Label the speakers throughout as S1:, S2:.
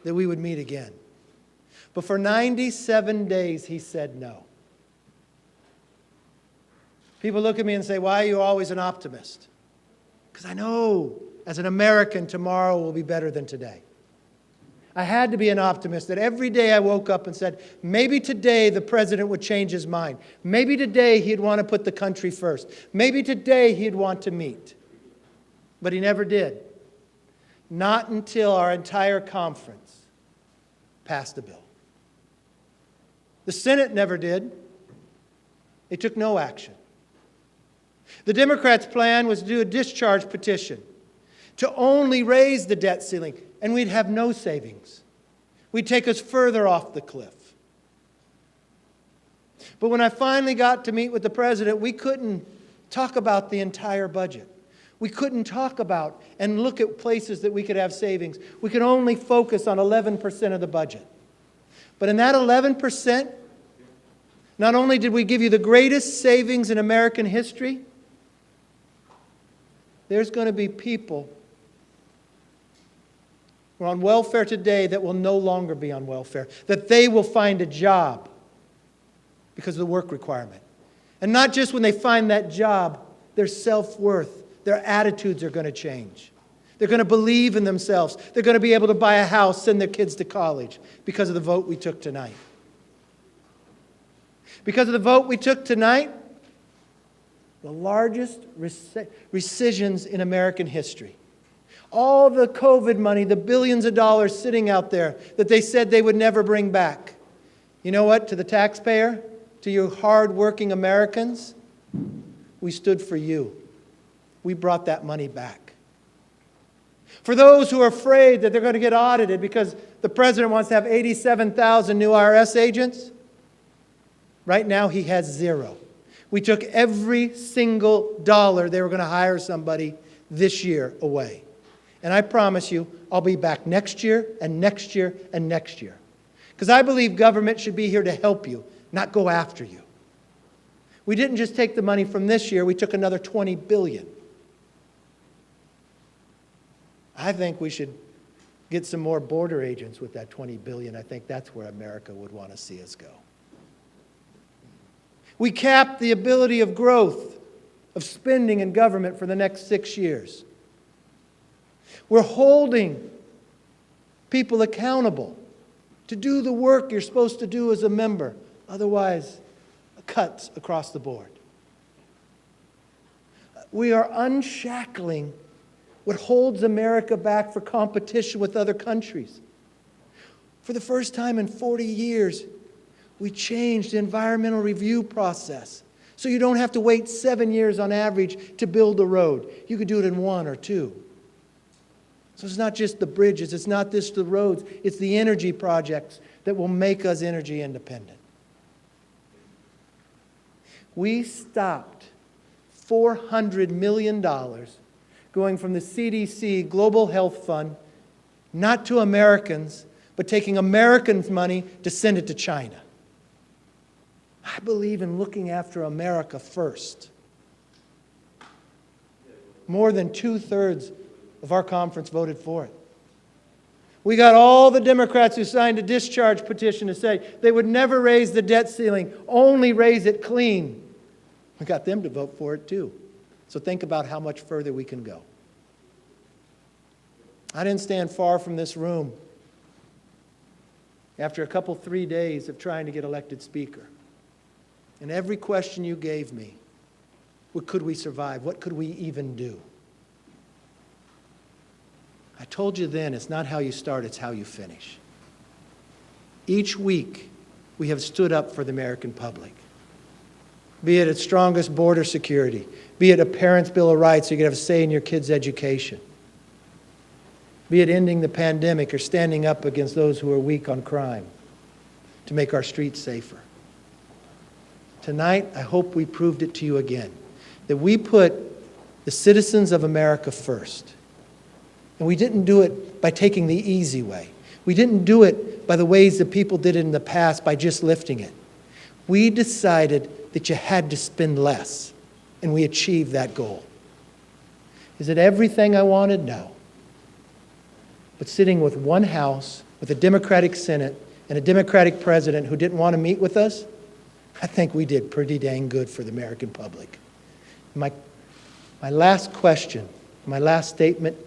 S1: that we would meet again. But for 97 days, he said no. People look at me and say, why are you always an optimist? Because I know, as an American, tomorrow will be better than today. I had to be an optimist that every day I woke up and said, maybe today the president would change his mind. Maybe today he'd want to put the country first. Maybe today he'd want to meet. But he never did. Not until our entire conference passed a bill. The Senate never did. They took no action. The Democrats' plan was to do a discharge petition to only raise the debt ceiling, and we'd have no savings. We'd take us further off the cliff. But when I finally got to meet with the president, we couldn't talk about the entire budget. We couldn't talk about and look at places that we could have savings. We could only focus on 11% of the budget. But in that 11%, not only did we give you the greatest savings in American history, there's going to be people who are on welfare today that will no longer be on welfare, that they will find a job because of the work requirement. And not just when they find that job, their self-worth, their attitudes are going to change. They're going to believe in themselves. They're going to be able to buy a house, send their kids to college because of the vote we took tonight. Because of the vote we took tonight, the largest rescissions in American history. All the COVID money, the billions of dollars sitting out there that they said they would never bring back. You know what? To the taxpayer, to you hard-working Americans, we stood for you. We brought that money back. For those who are afraid that they're going to get audited because the president wants to have 87,000 new IRS agents, right now he has 0. We took every single dollar they were going to hire somebody this year away. And I promise you, I'll be back next year and next year and next year. Because I believe government should be here to help you, not go after you. We didn't just take the money from this year, we took another $20 billion. I think we should get some more border agents with that $20 billion. I think that's where America would want to see us go. We capped the ability of growth, of spending in government for the next 6 years. We're holding people accountable to do the work you're supposed to do as a member. Otherwise, cuts across the board. We are unshackling what holds America back for competition with other countries. For the first time in 40 years, we changed the environmental review process. So you don't have to wait 7 years on average to build a road. You could do it in 1 or 2. So it's not just the bridges, it's not just the roads, it's the energy projects that will make us energy independent. We stopped $400 million going from the CDC Global Health Fund, not to Americans, but taking Americans' money to send it to China. I believe in looking after America first. More than 2/3 of our conference voted for it. We got all the Democrats who signed a discharge petition to say they would never raise the debt ceiling, only raise it clean. We got them to vote for it too. So think about how much further we can go. I didn't stand far from this room after 3 days of trying to get elected speaker. And every question you gave me, what could we survive? What could we even do? I told you then, it's not how you start, it's how you finish. Each week, we have stood up for the American public. Be it its strongest border security, be it a parent's bill of rights so you can have a say in your kid's education, be it ending the pandemic or standing up against those who are weak on crime to make our streets safer. Tonight, I hope we proved it to you again, that we put the citizens of America first. And we didn't do it by taking the easy way. We didn't do it by the ways that people did it in the past by just lifting it. We decided that you had to spend less, and we achieved that goal. Is it everything I wanted? No. But sitting with one House with a Democratic Senate and a Democratic president who didn't want to meet with us, I think we did pretty dang good for the American public. My last question, my last statement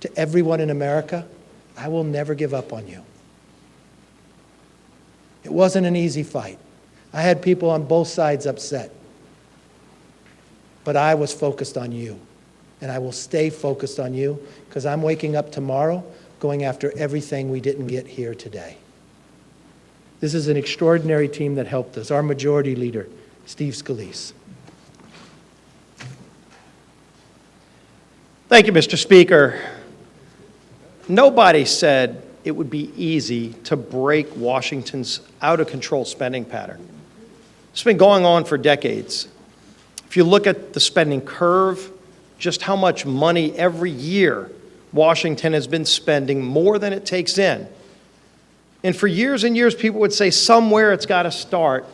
S1: to everyone in America, I will never give up on you. It wasn't an easy fight. I had people on both sides upset. But I was focused on you. And I will stay focused on you because I'm waking up tomorrow going after everything we didn't get here today. This is an extraordinary team that helped us. Our majority leader, Steve Scalise.
S2: Thank you, Mr. Speaker. Nobody said it would be easy to break Washington's out-of-control spending pattern. It's been going on for decades. If you look at the spending curve, just how much money every year Washington has been spending more than it takes in. And for years and years, people would say somewhere it's got to start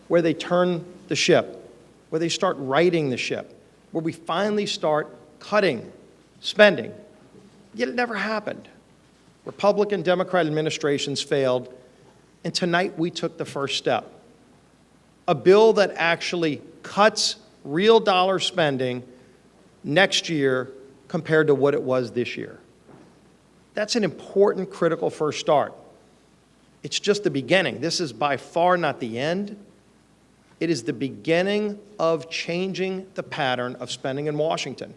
S2: where they turn the ship, where they start righting the ship, where we finally start cutting spending. Yet it never happened. Republican, Democrat administrations failed, and tonight we took the first step. A bill that actually cuts real dollar spending next year compared to what it was this year. That's an important, critical first start. It's just the beginning. This is by far not the end. It is the beginning of changing the pattern of spending in Washington.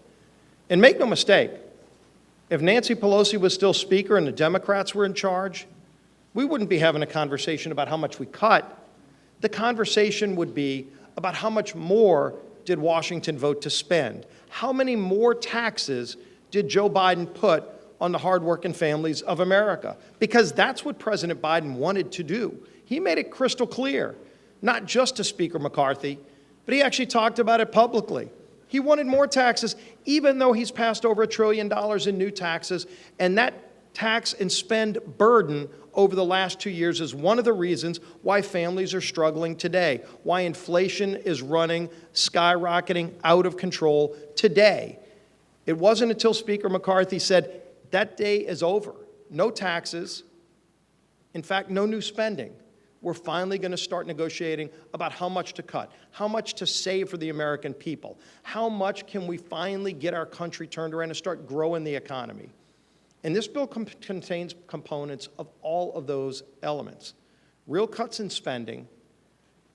S2: And make no mistake, if Nancy Pelosi was still Speaker and the Democrats were in charge, we wouldn't be having a conversation about how much we cut. The conversation would be about how much more did Washington vote to spend? How many more taxes did Joe Biden put on the hardworking families of America? Because that's what President Biden wanted to do. He made it crystal clear, not just to Speaker McCarthy, but he actually talked about it publicly. He wanted more taxes, even though he's passed over $1 trillion in new taxes, and that tax and spend burden over the last 2 years is one of the reasons why families are struggling today, why inflation is running, skyrocketing, out of control today. It wasn't until Speaker McCarthy said, that day is over. No taxes. In fact, no new spending. We're finally going to start negotiating about how much to cut, how much to save for the American people, how much can we finally get our country turned around and start growing the economy. And this bill contains components of all of those elements. Real cuts in spending.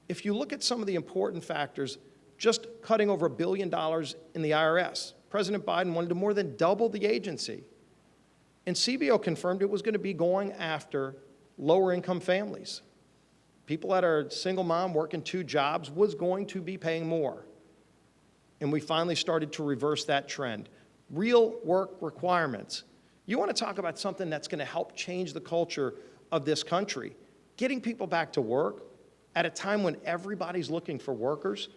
S2: If you look at some of the important factors, just cutting over $1 billion in the IRS. President Biden wanted to more than double the agency. And CBO confirmed it was going to be going after lower-income families. People that are single mom working 2 jobs was going to be paying more. And we finally started to reverse that trend. Real work requirements. You want to talk about something that's going to help change the culture of this country. Getting people back to work at a time when everybody's looking for workers.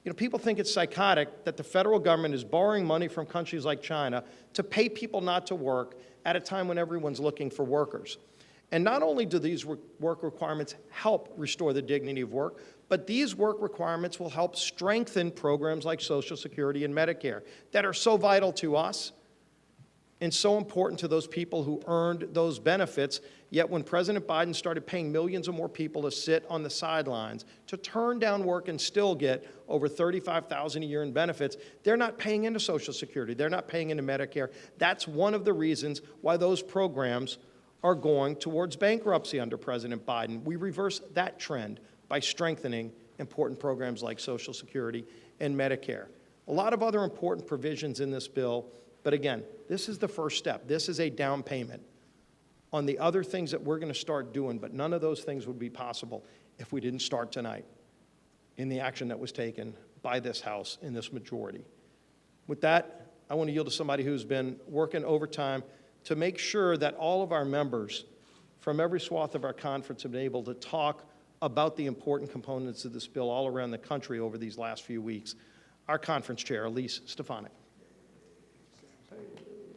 S2: You know, people think it's psychotic that the federal government is borrowing money from countries like China to pay people not to work at a time when everyone's looking for workers. And not only do these work requirements help restore the dignity of work, but these work requirements will help strengthen programs like Social Security and Medicare that are so vital to us and so important to those people who earned those benefits. Yet when President Biden started paying millions of more people to sit on the sidelines, to turn down work and still get over $35,000 a year in benefits, they're not paying into Social Security. They're not paying into Medicare. That's one of the reasons why those programs are going towards bankruptcy under President Biden. We reverse that trend by strengthening important programs like Social Security and Medicare. A lot of other important provisions in this bill, but again, this is the first step. This is a down payment on the other things that we're going to start doing, but none of those things would be possible if we didn't start tonight in the action that was taken by this House in this majority. With that, I want to yield to somebody who's been working overtime to make sure that all of our members from every swath of our conference have been able to talk about the important components of this bill all around the country over these last few weeks. Our conference chair, Elise Stefanik.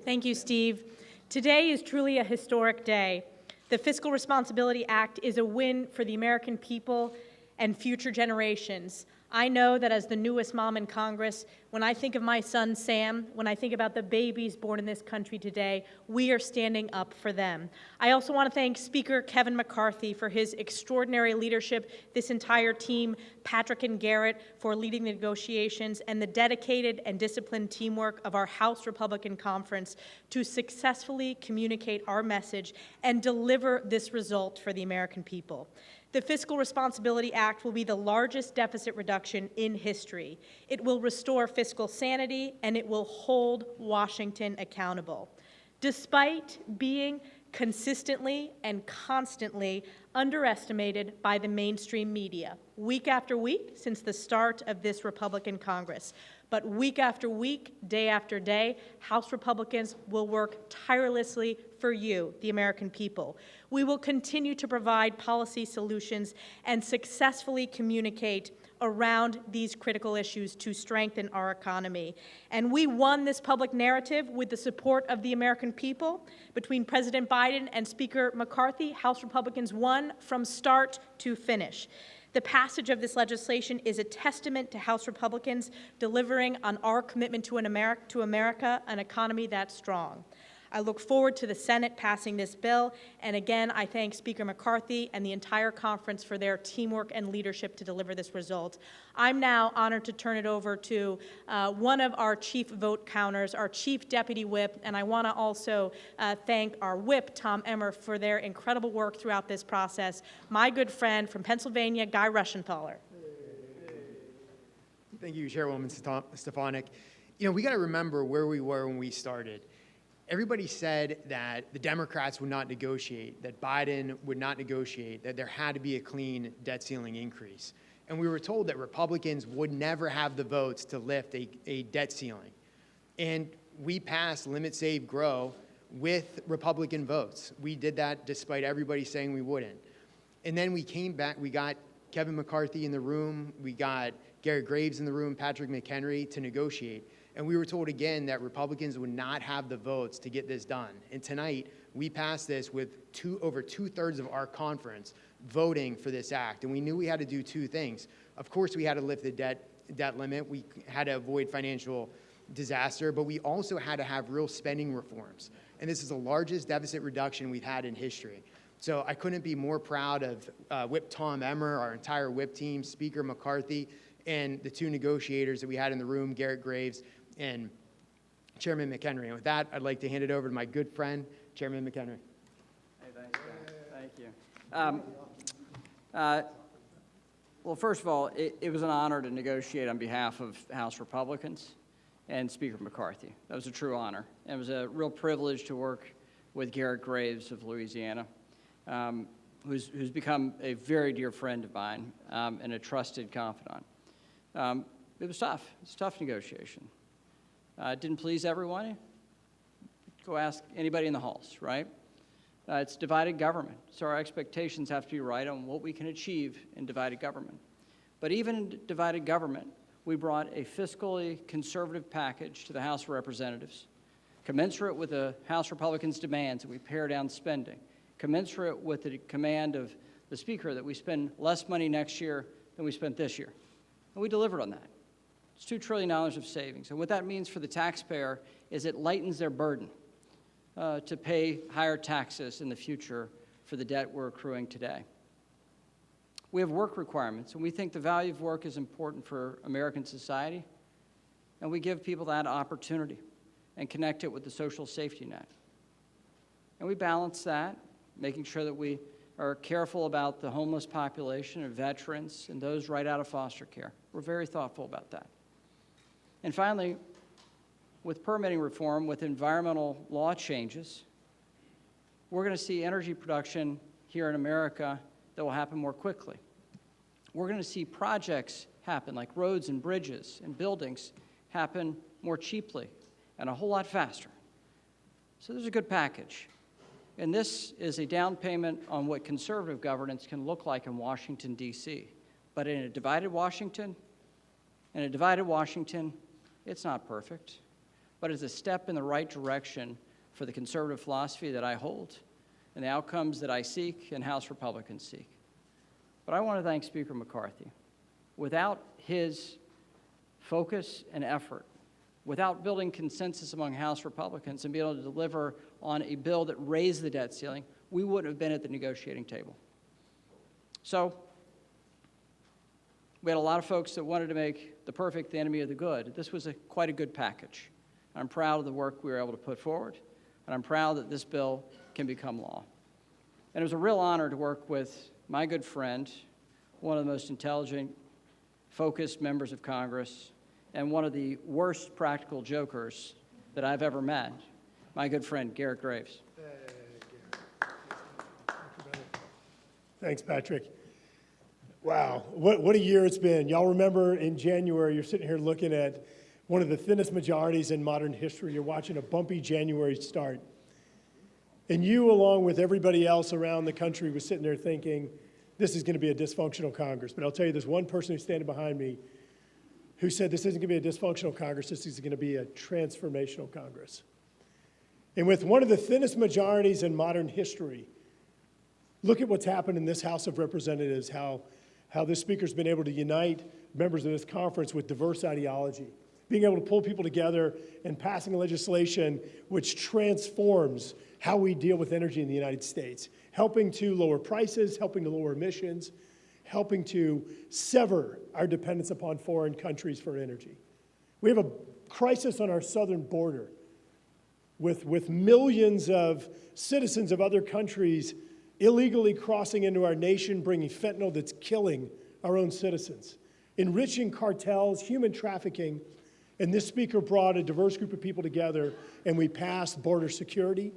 S3: Thank you, Steve. Today is truly a historic day. The Fiscal Responsibility Act is a win for the American people and future generations. I know that as the newest mom in Congress, when I think of my son Sam, when I think about the babies born in this country today, we are standing up for them. I also want to thank Speaker Kevin McCarthy for his extraordinary leadership, this entire team, Patrick and Garrett for leading the negotiations, and the dedicated and disciplined teamwork of our House Republican Conference to successfully communicate our message and deliver this result for the American people. The Fiscal Responsibility Act will be the largest deficit reduction in history. It will restore fiscal sanity, and it will hold Washington accountable. Despite being consistently and constantly underestimated by the mainstream media, week after week since the start of this Republican Congress. But week after week, day after day, House Republicans will work tirelessly for you, the American people. We will continue to provide policy solutions and successfully communicate around these critical issues to strengthen our economy. And we won this public narrative with the support of the American people. Between President Biden and Speaker McCarthy, House Republicans won from start to finish. The passage of this legislation is a testament to House Republicans delivering on our commitment to America, an economy that's strong. I look forward to the Senate passing this bill, and again, I thank Speaker McCarthy and the entire conference for their teamwork and leadership to deliver this result. I'm now honored to turn it over to one of our chief vote counters, our chief deputy whip, and I want to also thank our whip, Tom Emmer, for their incredible work throughout this process. My good friend from Pennsylvania, Guy Rushenthaler.
S4: Thank you, Chairwoman Stefanik. You know, we got to remember where we were when we started. Everybody said that the Democrats would not negotiate, that Biden would not negotiate, that there had to be a clean debt ceiling increase. And we were told that Republicans would never have the votes to lift a debt ceiling. And we passed Limit, Save, Grow with Republican votes. We did that despite everybody saying we wouldn't. And then we came back, we got Kevin McCarthy in the room, we got Garrett Graves in the room, Patrick McHenry to negotiate. And we were told again that Republicans would not have the votes to get this done. And tonight, we passed this with over two-thirds of our conference voting for this act. And we knew we had to do two things. Of course, we had to lift the debt limit. We had to avoid financial disaster, but we also had to have real spending reforms. And this is the largest deficit reduction we've had in history. So I couldn't be more proud of Whip Tom Emmer, our entire whip team, Speaker McCarthy, and the two negotiators that we had in the room, Garrett Graves and Chairman McHenry. And with that, I'd like to hand it over to my good friend, Chairman McHenry.
S5: Hey, thanks, guys. Thank you. Well, first of all, it was an honor to negotiate on behalf of House Republicans and Speaker McCarthy. That was a true honor. And it was a real privilege to work with Garrett Graves of Louisiana, who's become a very dear friend of mine and a trusted confidant. It was tough. It's a tough negotiation. It didn't please everyone. Go ask anybody in the halls, right? It's divided government, so our expectations have to be right on what we can achieve in divided government. But even in divided government, we brought a fiscally conservative package to the House of Representatives, commensurate with the House Republicans' demands that we pare down spending, commensurate with the command of the Speaker that we spend less money next year than we spent this year. And we delivered on that. It's $2 trillion of savings. And what that means for the taxpayer is it lightens their burden to pay higher taxes in the future for the debt we're accruing today. We have work requirements, and we think the value of work is important for American society, and we give people that opportunity and connect it with the social safety net. And we balance that, making sure that we are careful about the homeless population and veterans and those right out of foster care. We're very thoughtful about that. And finally, with permitting reform, with environmental law changes, we're going to see energy production here in America that will happen more quickly. We're going to see projects happen, like roads and bridges and buildings, happen more cheaply and a whole lot faster. So there's a good package. And this is a down payment on what conservative governance can look like in Washington, D.C. But in a divided Washington, it's not perfect, but it's a step in the right direction for the conservative philosophy that I hold and the outcomes that I seek and House Republicans seek. But I want to thank Speaker McCarthy. without his focus and effort, without building consensus among House Republicans and being able to deliver on a bill that raised the debt ceiling, we wouldn't have been at the negotiating table. So we had a lot of folks that wanted to make the perfect the enemy of the good. This was quite a good package. I'm proud of the work we were able to put forward, and I'm proud that this bill can become law. And it was a real honor to work with my good friend, one of the most intelligent, focused members of Congress, and one of the worst practical jokers that I've ever met, my good friend, Garrett Graves.
S6: Thanks, Patrick. Wow, what a year it's been. Y'all remember in January, you're sitting here looking at one of the thinnest majorities in modern history. You're watching a bumpy January start. And you, along with everybody else around the country, was sitting there thinking, this is going to be a dysfunctional Congress. But I'll tell you, there's one person who's standing behind me who said this isn't going to be a dysfunctional Congress, this is going to be a transformational Congress. And with one of the thinnest majorities in modern history, look at what's happened in this House of Representatives, how this speaker's been able to unite members of this conference with diverse ideology, being able to pull people together and passing legislation which transforms how we deal with energy in the United States, helping to lower prices, helping to lower emissions, helping to sever our dependence upon foreign countries for energy. We have a crisis on our southern border with millions of citizens of other countries illegally crossing into our nation, bringing fentanyl that's killing our own citizens, enriching cartels, human trafficking, and this speaker brought a diverse group of people together, and we passed border security.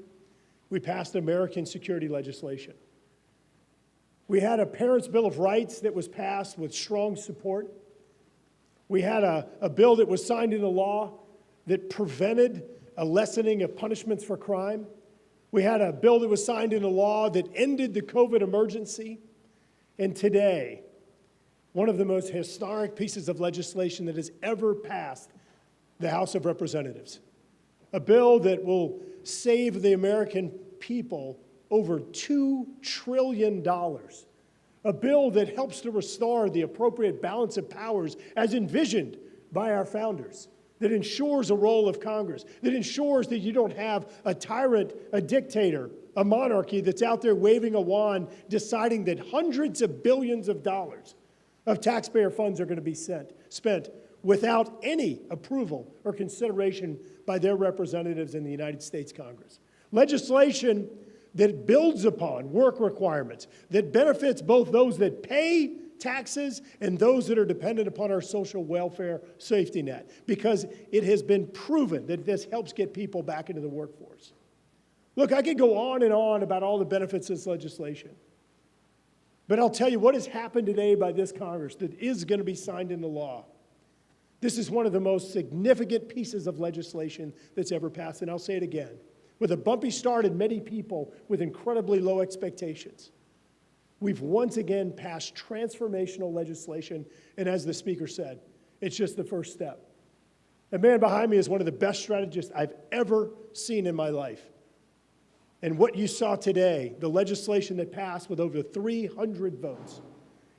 S6: We passed American security legislation. We had a Parents' Bill of Rights that was passed with strong support. We had a bill that was signed into law that prevented a lessening of punishments for crime. We had a bill that was signed into law that ended the COVID emergency. And today, one of the most historic pieces of legislation that has ever passed the House of Representatives. A bill that will save the American people over $2 trillion. A bill that helps to restore the appropriate balance of powers as envisioned by our founders, that ensures a role of Congress, that ensures that you don't have a tyrant, a dictator, a monarchy that's out there waving a wand, deciding that hundreds of billions of dollars of taxpayer funds are going to be spent without any approval or consideration by their representatives in the United States Congress. Legislation that builds upon work requirements, that benefits both those that pay taxes and those that are dependent upon our social welfare safety net, because it has been proven that this helps get people back into the workforce. Look, I could go on and on about all the benefits of this legislation, but I'll tell you what has happened today by this Congress that is going to be signed into law. This is one of the most significant pieces of legislation that's ever passed, and I'll say it again. With a bumpy start and many people with incredibly low expectations, we've once again passed transformational legislation, and as the speaker said, it's just the first step. The man behind me is one of the best strategists I've ever seen in my life. And what you saw today, the legislation that passed with over 300 votes,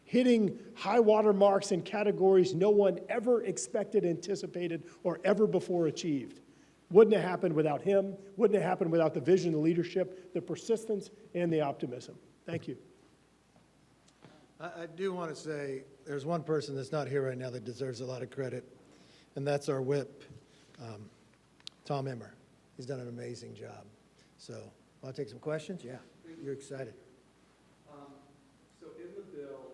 S6: hitting high water marks in categories no one ever expected, anticipated, or ever before achieved. Wouldn't have happened without him, wouldn't have happened without the vision, the leadership, the persistence, and the optimism. Thank you.
S1: I do want to say there's one person that's not here right now that deserves a lot of credit, and that's our whip, Tom Emmer. He's done an amazing job. So, want to take some questions? Yeah, you're excited.
S7: So in the bill,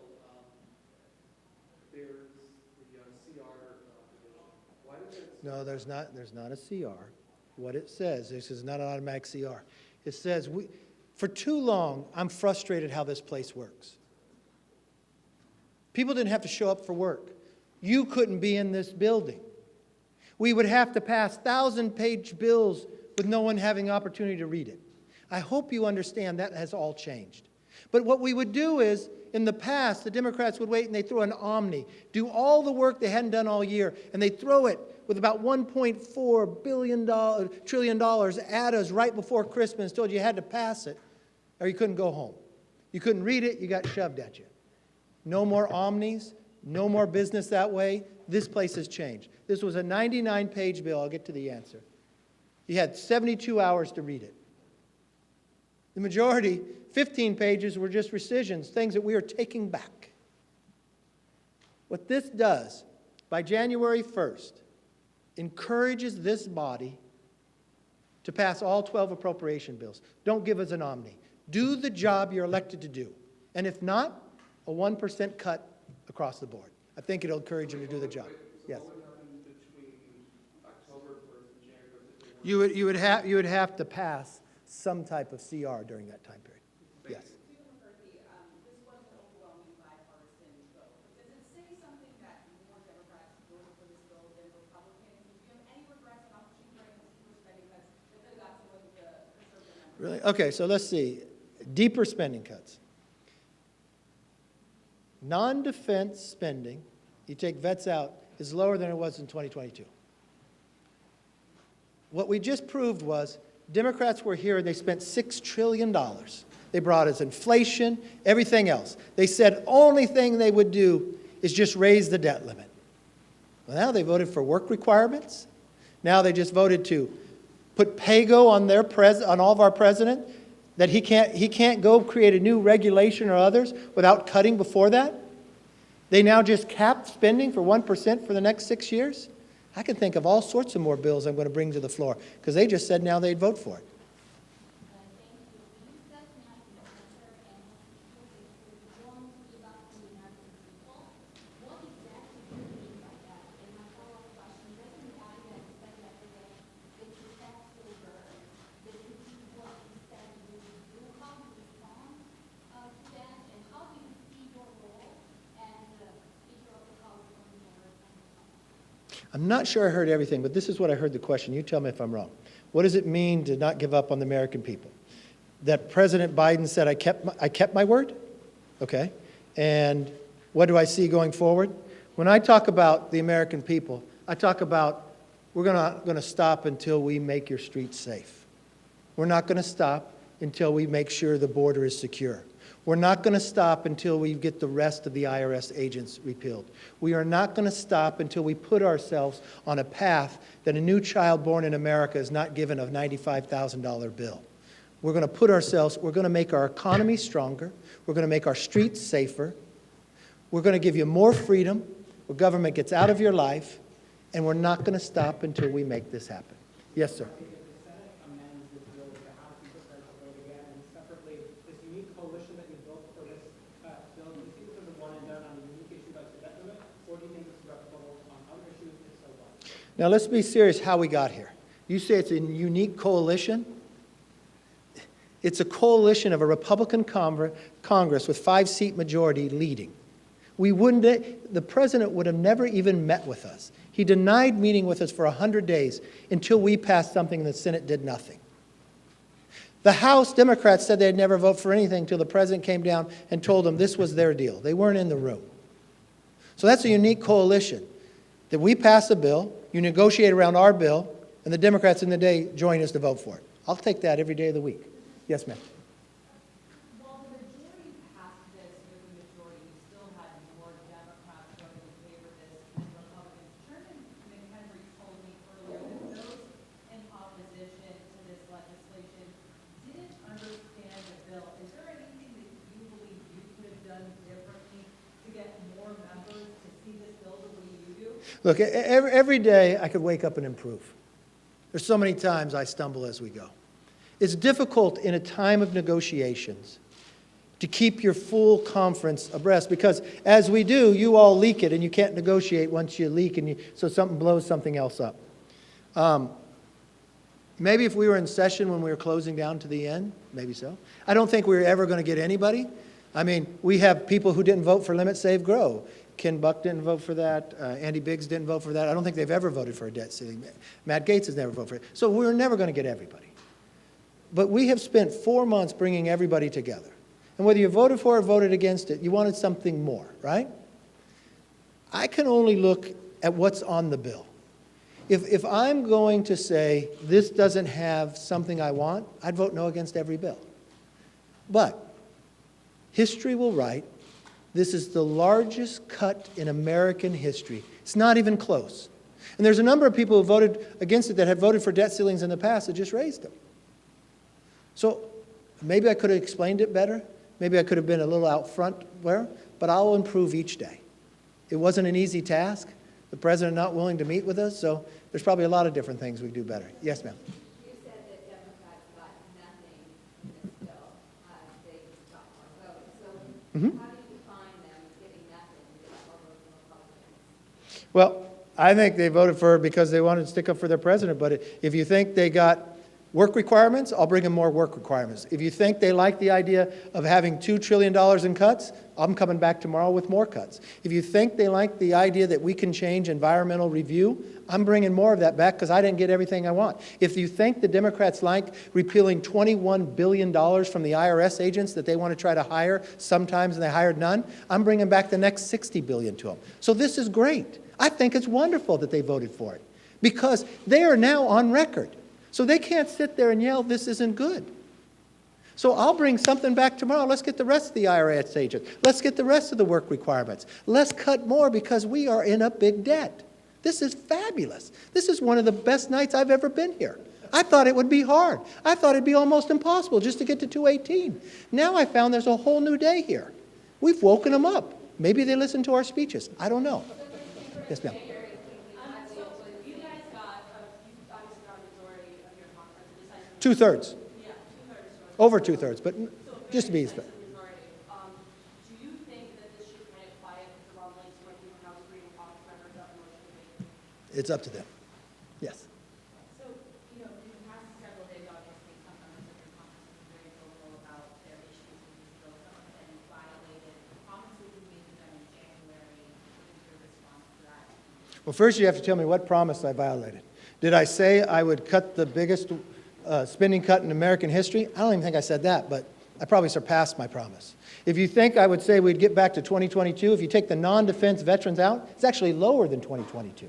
S7: there's the CR provision. Why does it?
S1: No, there's not a CR. What it says, this is not an automatic CR. It says, for too long, I'm frustrated how this place works. People didn't have to show up for work. You couldn't be in this building. We would have to pass 1,000-page bills with no one having opportunity to read it. I hope you understand that has all changed. But what we would do is, in the past, the Democrats would wait and they'd throw an Omni, do all the work they hadn't done all year, and they'd throw it with about $1.4 trillion at us right before Christmas, told you had to pass it or you couldn't go home. You couldn't read it, you got shoved at you. No more Omnis, No more business that way. This place has changed. This was a 99-page bill. I'll get to the answer. You had 72 hours to read it. The majority, 15 pages, were just rescissions, things that we are taking back. What this does, by January 1st, encourages this body to pass all 12 appropriation bills. Don't give us an omni. Do the job you're elected to do. And if not, a 1% cut across the board. I think it'll encourage them to do the job. Yes.
S7: What would happen between October 1st and January 1st?
S1: You would have to pass some type of CR during that time period. Yes.
S8: McCarthy, this was an overwhelming bipartisan vote. Does it say something that more Democrats voted for this bill than Republicans? Do you have any regrets about pushing for any deeper spending cuts that could have got some of the conservative members?
S1: Really? Okay, so let's see. Deeper spending cuts. Non-defense spending, you take vets out, is lower than it was in 2022. What we just proved was Democrats were here and they spent $6 trillion. They brought us inflation, everything else. They said only thing they would do is just raise the debt limit. Well, now they voted for work requirements. Now they just voted to put PAYGO on on all of our president, that he can't go create a new regulation or others without cutting before that. They now just capped spending for 1% for the next 6 years. I can think of all sorts of more bills I'm going to bring to the floor because they just said now they'd vote for it. I'm not sure I heard everything, but this is what I heard the question. You tell me if I'm wrong. What does it mean to not give up on the American people? That President Biden said, I kept my word? Okay. And what do I see going forward? When I talk about the American people, I talk about we're going to stop until we make your streets safe. We're not going to stop until we make sure the border is secure. We're not going to stop until we get the rest of the IRS agents repealed. We are not going to stop until we put ourselves on a path that a new child born in America is not given a $95,000 bill. We're going to make our economy stronger. We're going to make our streets safer. We're going to give you more freedom where government gets out of your life, and we're not going to stop until we make this happen. Yes, sir. Now, let's be serious how we got here. You say it's a unique coalition. It's a coalition of a Republican Congress with 5-seat majority leading. The president would have never even met with us. He denied meeting with us for 100 days until we passed something and the Senate did nothing. The House Democrats said they'd never vote for anything until the president came down and told them this was their deal. They weren't in the room. So that's a unique coalition. That we pass a bill, you negotiate around our bill, and the Democrats in the day join us to vote for it. I'll take that every day of the week. Yes, ma'am.
S8: While the majority passed this with the majority, you still had more Democrats voting in favor of this than Republicans. Chairman McHenry told me earlier that those in opposition to this legislation didn't understand the bill. Is there anything that you believe you could have done differently to get more members to see this bill the way you do?
S1: Look, every day I could wake up and improve. There's so many times I stumble as we go. It's difficult in a time of negotiations to keep your full conference abreast because as we do, you all leak it and you can't negotiate once you leak so something blows something else up. Maybe if we were in session when we were closing down to the end, maybe so. I don't think we were ever going to get anybody. I mean, we have people who didn't vote for Limit, Save, Grow. Ken Buck didn't vote for that. Andy Biggs didn't vote for that. I don't think they've ever voted for a debt ceiling. Matt Gaetz has never voted for it. So we're never going to get everybody. But we have spent 4 months bringing everybody together. And whether you voted for or voted against it, you wanted something more, right? I can only look at what's on the bill. If I'm going to say this doesn't have something I want, I'd vote no against every bill. But history will write This is the largest cut in American history. It's not even close. And there's a number of people who voted against it that have voted for debt ceilings in the past that just raised them. So maybe I could have explained it better. Maybe I could have been a little out front there, but I'll improve each day. It wasn't an easy task. The president not willing to meet with us, so there's probably a lot of different things we do better. Yes, ma'am.
S8: You said that Democrats got nothing in this bill. They just got more votes. So how do you define them getting nothing and getting more votes than Republicans?
S1: Well, I think they voted for it because they wanted to stick up for their president. But if you think they got work requirements, I'll bring them more work requirements. If you think they like the idea of having $2 trillion in cuts, I'm coming back tomorrow with more cuts. If you think they like the idea that we can change environmental review, I'm bringing more of that back because I didn't get everything I want. If you think the Democrats like repealing $21 billion from the IRS agents that they want to try to hire sometimes and they hired none, I'm bringing back the next $60 billion to them. So this is great. I think it's wonderful that they voted for it because they are now on record. So they can't sit there and yell, this isn't good. So I'll bring something back tomorrow. Let's get the rest of the IRS agents. Let's get the rest of the work requirements. Let's cut more because we are in a big debt. This is fabulous. This is one of the best nights I've ever been here. I thought it would be hard. I thought it'd be almost impossible just to get to 218. Now I found there's a whole new day here. We've woken them up. Maybe they listen to our speeches. I don't know. Yes, ma'am.
S8: So you guys got, you obviously got a majority of your conference. Decided to-
S1: Two-thirds.
S8: Yeah, two-thirds.
S1: Over two-thirds, but just to be fair.
S8: Majority. Do you think that this should kind of quiet the rumblings when people have agreed upon members of the motion?
S1: It's up to them. Yes.
S8: So, in the past several days, obviously, some members of your conference have been very vocal about their issues with these bills. Some of them violated promises you made to them in January. What is your response to that?
S1: Well, first you have to tell me what promise I violated. Did I say I would cut the biggest spending cut in American history? I don't even think I said that, but I probably surpassed my promise. If you think I would say we'd get back to 2022, if you take the non-defense veterans out, it's actually lower than 2022.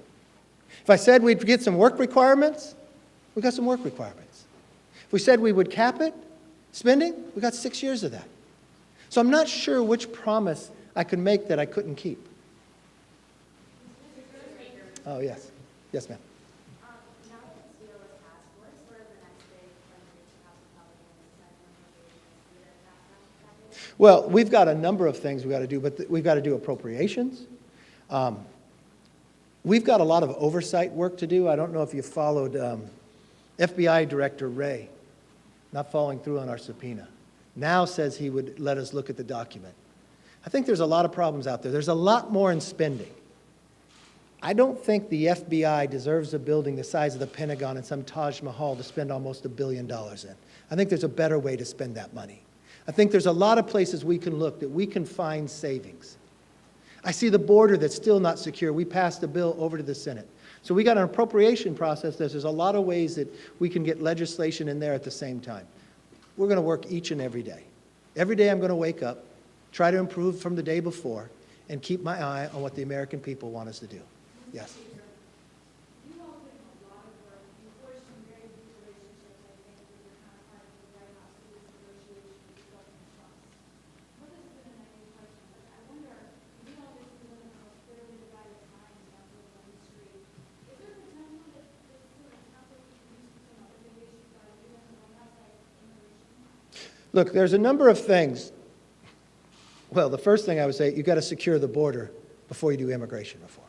S1: If I said we'd get some work requirements, we got some work requirements. If we said we would cap it, spending, we got 6 years of that. So I'm not sure which promise I could make that I couldn't keep. Oh, yes. Yes, ma'am.
S8: Now that this deal is passed, what is sort of the next big fundraiser to House Republicans?
S1: Well, we've got a number of things we've got to do, but we've got to do appropriations. We've got a lot of oversight work to do. I don't know if you followed FBI Director Wray not following through on our subpoena. Now says he would let us look at the document. I think there's a lot of problems out there. There's a lot more in spending. I don't think the FBI deserves a building the size of the Pentagon and some Taj Mahal to spend almost $1 billion in. I think there's a better way to spend that money. I think there's a lot of places we can look that we can find savings. I see the border that's still not secure. We passed a bill over to the Senate. So we got an appropriation process. There's a lot of ways that we can get legislation in there at the same time. We're going to work each and every day. Every day I'm going to wake up, try to improve from the day before, and keep my eye on what the American people want us to do. Yes.
S8: You all put in a lot of work. You forged some very deep relationships, I think, with your counterparts in the White House through this negotiation with government trust. What has been an ideal question? I wonder, you all this is living in a fairly divided time in our political history. Is there potential that this sort of conflict could produce some other innovations by you and the White House, like immigration?
S1: Look, there's a number of things. Well, the first thing I would say, you've got to secure the border before you do immigration reform.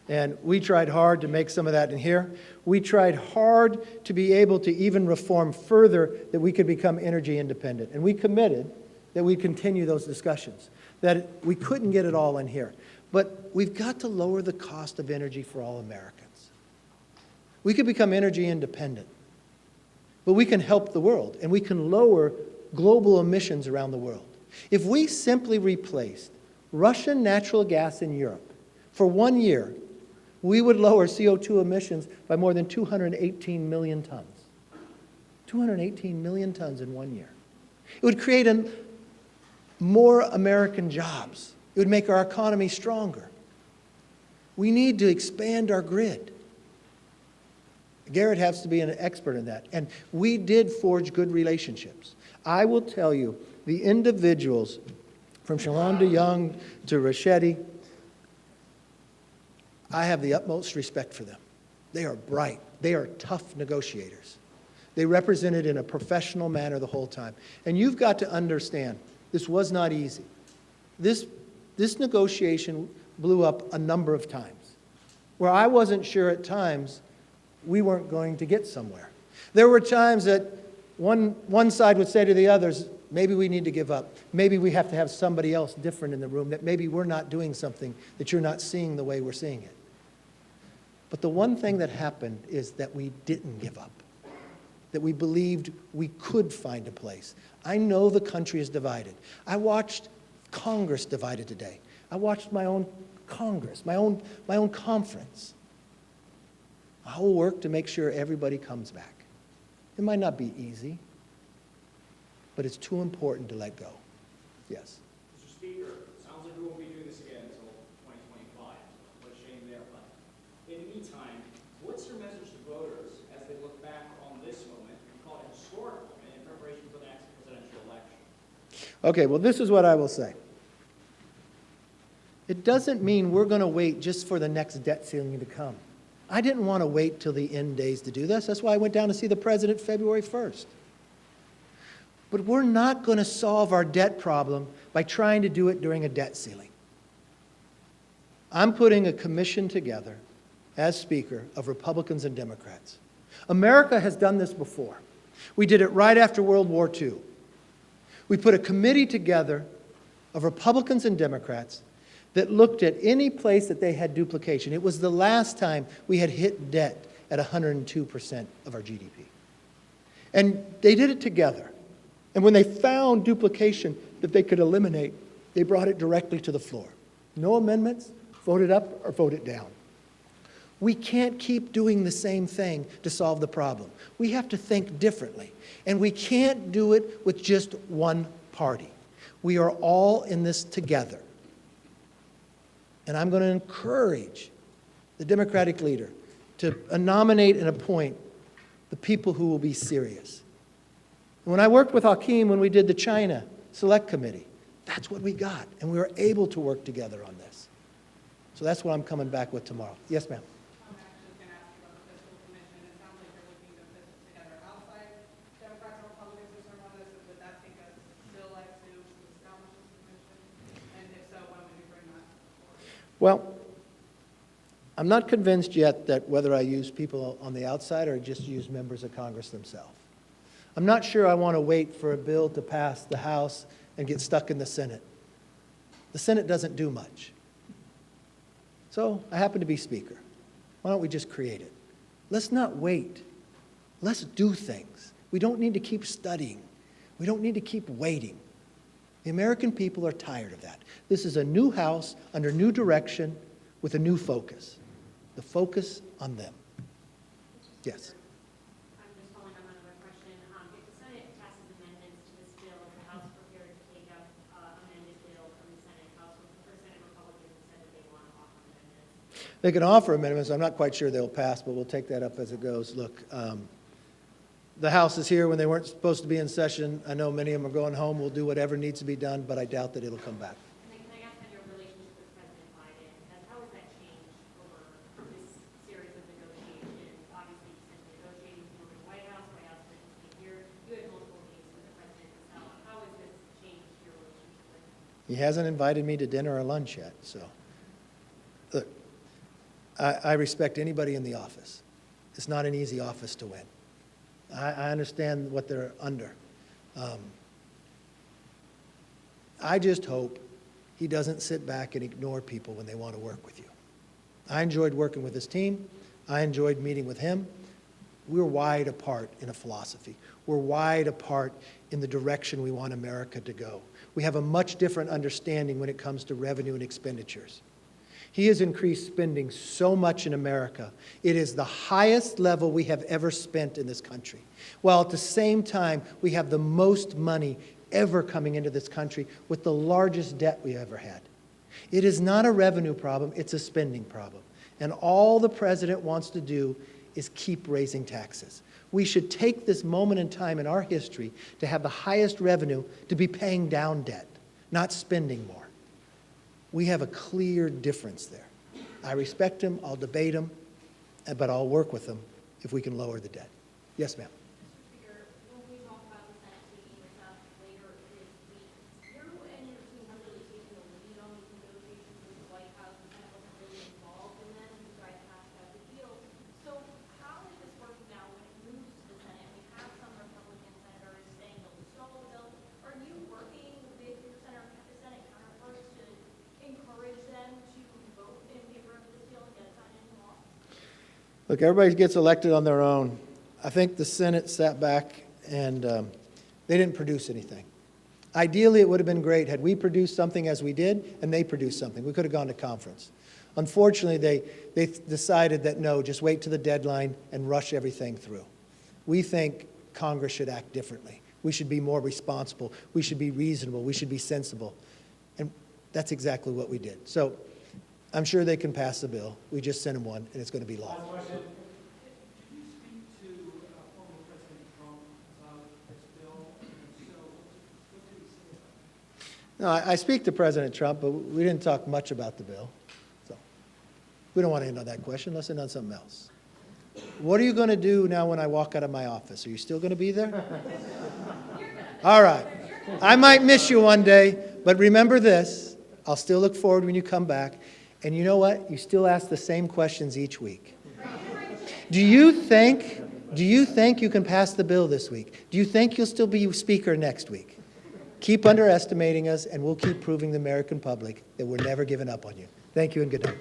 S1: And we tried hard to make some of that in here. We tried hard to be able to even reform further that we could become energy independent. And we committed that we'd continue those discussions, that we couldn't get it all in here. But we've got to lower the cost of energy for all Americans. We could become energy independent, but we can help the world, and we can lower global emissions around the world. If we simply replaced Russian natural gas in Europe for 1 year, we would lower CO2 emissions by more than 218 million tons. 218 million tons in 1 year. It would create more American jobs. It would make our economy stronger. We need to expand our grid. Garrett has to be an expert in that. And we did forge good relationships. I will tell you, the individuals from Shalom to Young to Rachetti. I have the utmost respect for them. They are bright. They are tough negotiators. They represented in a professional manner the whole time. And you've got to understand, this was not easy. This negotiation blew up a number of times, where I wasn't sure at times we weren't going to get somewhere. There were times that one side would say to the others, maybe we need to give up. Maybe we have to have somebody else different in the room, that maybe we're not doing something that you're not seeing the way we're seeing it. But the one thing that happened is that we didn't give up, that we believed we could find a place. I know the country is divided. I watched Congress divided today. I watched my own Congress, my own conference. I will work to make sure everybody comes back. It might not be easy, but it's too important to let go. Yes.
S9: Mr. Speaker, it sounds like we won't be doing this again until 2025. What a shame there. But in the meantime, what's your message to voters as they look back on this moment and call it a historic moment in preparation for the next presidential election?
S1: Okay, well, this is what I will say. It doesn't mean we're going to wait just for the next debt ceiling to come. I didn't want to wait till the end days to do this. That's why I went down to see the president February 1st. But we're not going to solve our debt problem by trying to do it during a debt ceiling. I'm putting a commission together as Speaker of Republicans and Democrats. America has done this before. We did it right after World War II. We put a committee together of Republicans and Democrats that looked at any place that they had duplication. It was the last time we had hit debt at 102% of our GDP. And they did it together. And when they found duplication that they could eliminate, they brought it directly to the floor. No amendments, vote it up or vote it down. We can't keep doing the same thing to solve the problem. We have to think differently. And we can't do it with just one party. We are all in this together. And I'm going to encourage the Democratic leader to nominate and appoint the people who will be serious. And when I worked with Hakeem when we did the China Select Committee, that's what we got. And we were able to work together on this. So that's what I'm coming back with tomorrow. Yes, ma'am.
S8: I'm actually going to ask you about the fiscal commission. It sounds like you're looking to put this together outside Democrats and Republicans to serve on this. Would that take us still like to establish this commission? And if so, when would you bring that forward?
S1: Well, I'm not convinced yet that whether I use people on the outside or just use members of Congress themselves. I'm not sure I want to wait for a bill to pass the House and get stuck in the Senate. The Senate doesn't do much. So I happen to be Speaker. Why don't we just create it? Let's not wait. Let's do things. We don't need to keep studying. We don't need to keep waiting. The American people are tired of that. This is a new House under new direction with a new focus. The focus on them. Yes.
S10: I'm just following up on another question. If the Senate passes amendments to this bill, is the House prepared to take up amended bill from the Senate? House or Senate Republicans said that they want to offer amendments.
S1: They can offer amendments. I'm not quite sure they'll pass, but we'll take that up as it goes. Look, the House is here when they weren't supposed to be in session. I know many of them are going home. We'll do whatever needs to be done, but I doubt that it'll come back.
S10: And then can I ask on your relationship with President Biden? How has that changed over this series of negotiations? Obviously, you said negotiating with the White House didn't here. You had multiple meetings with the President himself. How has this changed your relationship with him?
S1: He hasn't invited me to dinner or lunch yet, so. Look, I respect anybody in the office. It's not an easy office to win. I understand what they're under. I just hope he doesn't sit back and ignore people when they want to work with you. I enjoyed working with his team. I enjoyed meeting with him. We're wide apart in a philosophy. We're wide apart in the direction we want America to go. We have a much different understanding when it comes to revenue and expenditures. He has increased spending so much in America. It is the highest level we have ever spent in this country. While at the same time, we have the most money ever coming into this country with the largest debt we ever had. It is not a revenue problem, it's a spending problem. And all the president wants to do is keep raising taxes. We should take this moment in time in our history to have the highest revenue to be paying down debt, not spending more. We have a clear difference there. I respect him, I'll debate him, but I'll work with him if we can lower the debt. Yes, ma'am.
S10: Speaker, when we talk about the Senate taking this up later this week, you and your team have really taken the lead on these negotiations with the White House. The Senate wasn't really involved in them. You guys hashed out the deal. So how is this working now when it moves to the Senate? We have some Republican senators saying they'll stall the bill. Are you working with your Senate counterparts to encourage them to vote in favor of this deal and get it signed into law?
S1: Look, everybody gets elected on their own. I think the Senate sat back and they didn't produce anything. Ideally, it would have been great had we produced something as we did and they produced something. We could have gone to conference. Unfortunately, they decided that no, just wait to the deadline and rush everything through. We think Congress should act differently. We should be more responsible. We should be reasonable. We should be sensible. And that's exactly what we did. So I'm sure they can pass the bill. We just sent them one, and it's going to be law.
S7: Did you speak to former President Trump about this bill? And so, what did he say about it?
S1: No, I speak to President Trump, but we didn't talk much about the bill. So we don't want to end on that question. Let's end on something else. What are you going to do now when I walk out of my office? Are you still going to be there? All right. I might miss you one day, but remember this. I'll still look forward when you come back. And you know what? You still ask the same questions each week. Do you think you can pass the bill this week? Do you think you'll still be Speaker next week? Keep underestimating us, and we'll keep proving the American public that we're never giving up on you. Thank you and good night.